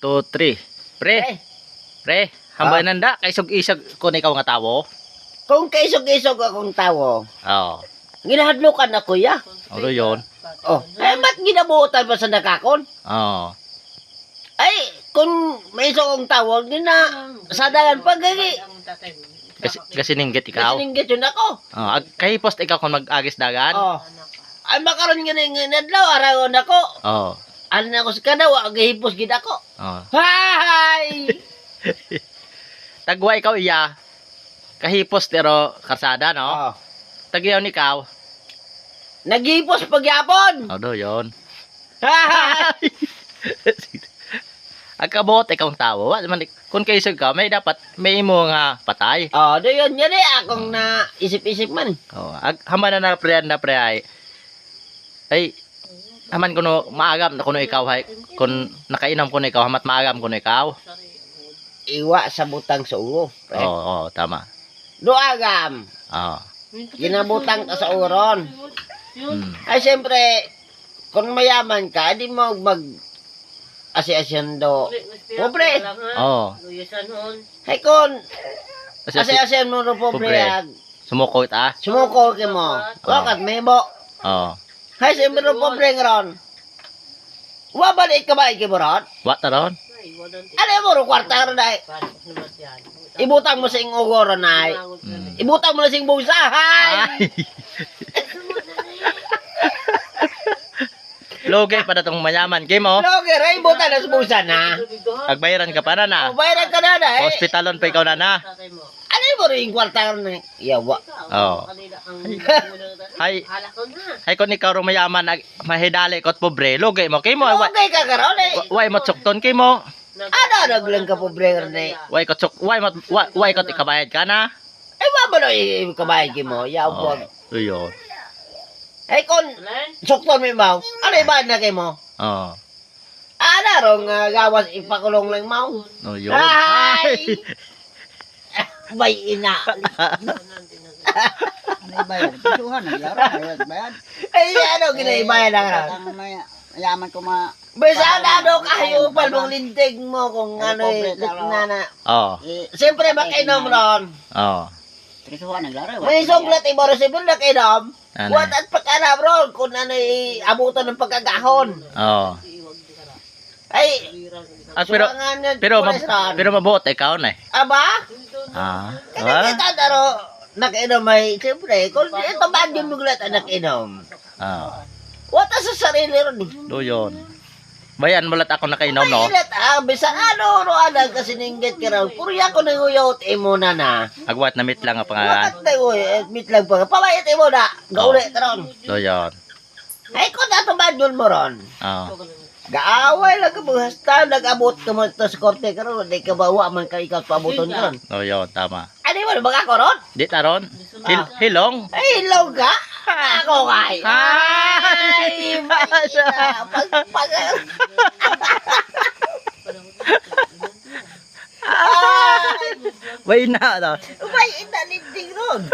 2, 3. Pre, pre, hambay nanda, kay isog-isog ko na ikaw nga tawo. Kung kaisog-isog akong tawo, Oo. ginahadlukan ako ya. Ano yun? Oh, ba't ginabuotan ba sa nakakon? Oo. Ay, kung may isog akong tawo, sadagan pa gagi. Kasi ninggit ikaw. Kasi ninggit yun ako. Oo. Kahipos ikaw kung mag-agis dagan. Oh. Ay, makaroon nga na adlaw, aragon ako. Oo. Ano na ako sa kanawa, gahipos gid ako. Oo. Hay! Tagwa ikaw iya. Kahipos pero karsada, no? Oh. Tagyaw ni ikaw. Naghipos pagyapon. Ano yun? Hay! Ang kabot ikaw ang tao. Kung kaisog ka, may dapat may imo nga patay. Oh, do yun yan akong na isip-isip man. Oh, haman na pre ay haman kuno maagam na kuno ikaw hay kun nakainom kuno ikaw hamat maagam kuno ikaw. Iwa sa butang sa ulo. Oo, tama. Duagam. Oo. Ginabutang ka sa uron. Ay, siyempre, kung mayaman ka, di mo mag asi-asyan do. Pobre. Oo. Hay kun, Kasi asi-asyan mo do pobre. Pobre. Sumuko ita. Sumuko ka mo. Wakat may bo. Oo. Hay, siyempre do pobre ngaron. Wabalik ka ba ikiburot? What na ron? Ano mo ro kwarta ron ay? Ibutang mo sa ing ugoro na ay. Ibutang mo na sing busa. Hay! Ay. Logay pa na tong mayaman. Game mo. Loger, ay ibutang na sa busa na. Agbayaran ka pa na na. Bayaran ka na na eh. Hospitalon pa ikaw na na. Ano mo rin kwarta ron na? Yawa. Oo. Hay. Hay kung ikaw ro mayaman mahidali kot pobre. Logay mo. Game mo. Okay ka karon eh. Why mo tsukton kay mo? Ano naglang ka pobre ron eh. Why ko ikabayad ka na? Ay mabalo ikabayad ki mo. Yawa. Yun. Ay kon, sukton mo imaw. Ano ibayad na kay mo? Oo. Ano rong gawas ipakulong lang mau. No yun. Ay! Bay ina. Ano bayad? Pisuhan, naglaro, bayad. Ay ano ginaibayan na ka? Ang mayaman ko ma... Basta ano kayo pa mong lintig mo kung Ay, ano pobre, na. Oo. Siyempre makainom ron. Oo. Pisuhan, naglaro. May sunglat ibaro si Bill nakainom. Ano? What at pagkanam ron kung ano abutan ng pagkagahon. Oo. Ay, Pero mabuot ikaw na eh. aba? Ah. Nakita daro nakainom ay siyempre kung ito ba yung muglat ang nakainom. Ah. What sa sarili ron eh. Do yun. Bayan mulat ako nakainom no. Ilat bisa ano ana kasi ninggit ka raw. Puro ako nang uyot imo na na. Agwat na meet lang ang pangalan. Bakit na uy, meet lang pa. Pabayat imo na. Gauli ron. Do yun. Ay ko na tumadyon mo ron. Oo. Gaaway lang ka hasta nag-abot ka mo sa korte ka ron. Di ka bawa man ka ikaw pabuton ka ron. Do yun, tama. Ano mo baka ko ron? Di taron. Hilong. Ay ilaw ka. Ako kay. Ay, pag Way na. May inalindig ron.